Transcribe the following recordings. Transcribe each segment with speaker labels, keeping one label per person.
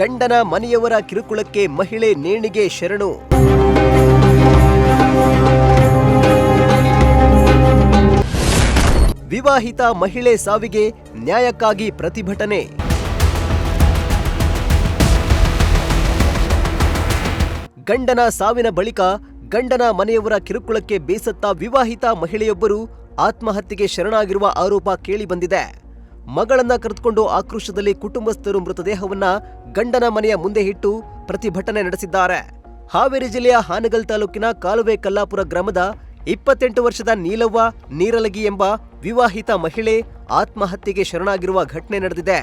Speaker 1: ಗಂಡನ ಮನೆಯವರ ಕಿರುಕುಳಕ್ಕೆ ಮಹಿಳೆ ನೇಣಿಗೆ ಶರಣು. ವಿವಾಹಿತ ಮಹಿಳೆ ಸಾವಿಗೆ ನ್ಯಾಯಕ್ಕಾಗಿ ಪ್ರತಿಭಟನೆ. ಗಂಡನ ಸಾವಿನ ಬಳಿಕ ಗಂಡನ ಮನೆಯವರ ಕಿರುಕುಳಕ್ಕೆ ಬೇಸತ್ತ ವಿವಾಹಿತ ಮಹಿಳೆಯೊಬ್ಬರು ಆತ್ಮಹತ್ಯೆಗೆ ಶರಣಾಗಿರುವ ಆರೋಪ ಕೇಳಿಬಂದಿದೆ. ಮಗಳನ್ನ ಕರೆದುಕೊಂಡು ಆಕ್ರೋಶದಲ್ಲಿ ಕುಟುಂಬಸ್ಥರು ಮೃತದೇಹವನ್ನ ಗಂಡನ ಮನೆಯ ಮುಂದೆ ಇಟ್ಟು ಪ್ರತಿಭಟನೆ ನಡೆಸಿದ್ದಾರೆ. ಹಾವೇರಿ ಜಿಲ್ಲೆಯ ಹಾನಗಲ್ ತಾಲೂಕಿನ ಕಾಲುವೆ ಕಲ್ಲಾಪುರ ಗ್ರಾಮದ 28 ವರ್ಷದ ನೀಲವ್ವ ನೀರಲಗಿ ಎಂಬ ವಿವಾಹಿತ ಮಹಿಳೆ ಆತ್ಮಹತ್ಯೆಗೆ ಶರಣಾಗಿರುವ ಘಟನೆ ನಡೆದಿದೆ.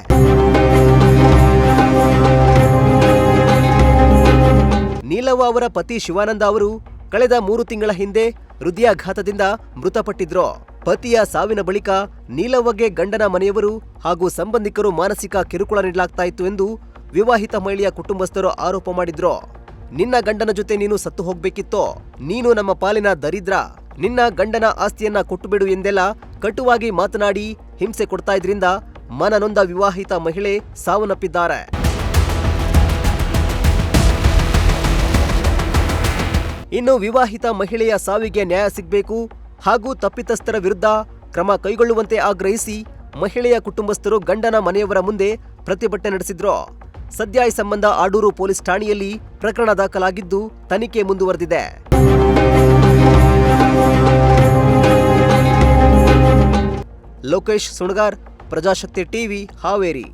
Speaker 1: ನೀಲವ್ವ ಅವರ ಪತಿ ಶಿವಾನಂದ ಅವರು ಕಳೆದ 3 ತಿಂಗಳ ಹಿಂದೆ ಹೃದಯಾಘಾತದಿಂದ ಮೃತಪಟ್ಟಿದ್ರು. ಪತಿಯ ಸಾವಿನ ಬಳಿಕ ನೀಲವ್ವಗೆ ಗಂಡನ ಮನೆಯವರು ಹಾಗೂ ಸಂಬಂಧಿಕರು ಮಾನಸಿಕ ಕಿರುಕುಳ ನೀಡಲಾಗ್ತಾ ಇತ್ತು ಎಂದು ವಿವಾಹಿತ ಮಹಿಳೆಯ ಕುಟುಂಬಸ್ಥರು ಆರೋಪ ಮಾಡಿದ್ರು. ನಿನ್ನ ಗಂಡನ ಜೊತೆ ನೀನು ಸತ್ತು ಹೋಗ್ಬೇಕಿತ್ತೋ, ನೀನು ನಮ್ಮ ಪಾಲಿನ ದರಿದ್ರ, ನಿನ್ನ ಗಂಡನ ಆಸ್ತಿಯನ್ನ ಕೊಟ್ಟುಬಿಡು ಎಂದೆಲ್ಲ ಕಟುವಾಗಿ ಮಾತನಾಡಿ ಹಿಂಸೆ ಕೊಡ್ತಾ ಇದ್ರಿಂದ ಮನನೊಂದ ವಿವಾಹಿತ ಮಹಿಳೆ ಸಾವನ್ನಪ್ಪಿದ್ದಾರೆ. ಇನ್ನು ವಿವಾಹಿತ ಮಹಿಳೆಯ ಸಾವಿಗೆ ನ್ಯಾಯ ಸಿಗಬೇಕು ಹಾಗೂ ತಪ್ಪಿತಸ್ಥರ ವಿರುದ್ಧ ಕ್ರಮ ಕೈಗೊಳ್ಳುವಂತೆ ಆಗ್ರಹಿಸಿ ಮಹಿಳೆಯ ಕುಟುಂಬಸ್ಥರು ಗಂಡನ ಮನೆಯವರ ಮುಂದೆ ಪ್ರತಿಭಟನೆ ನಡೆಸಿದ್ರು. ಸದ್ಯ ಈ ಸಂಬಂಧ ಆಡೂರು ಪೊಲೀಸ್ ಠಾಣೆಯಲ್ಲಿ ಪ್ರಕರಣ ದಾಖಲಾಗಿದ್ದು ತನಿಖೆ ಮುಂದುವರೆದಿದೆ. ಲೋಕೇಶ್ ಸುಣಗಾರ್, ಪ್ರಜಾಶಕ್ತಿ ಟಿವಿ, ಹಾವೇರಿ.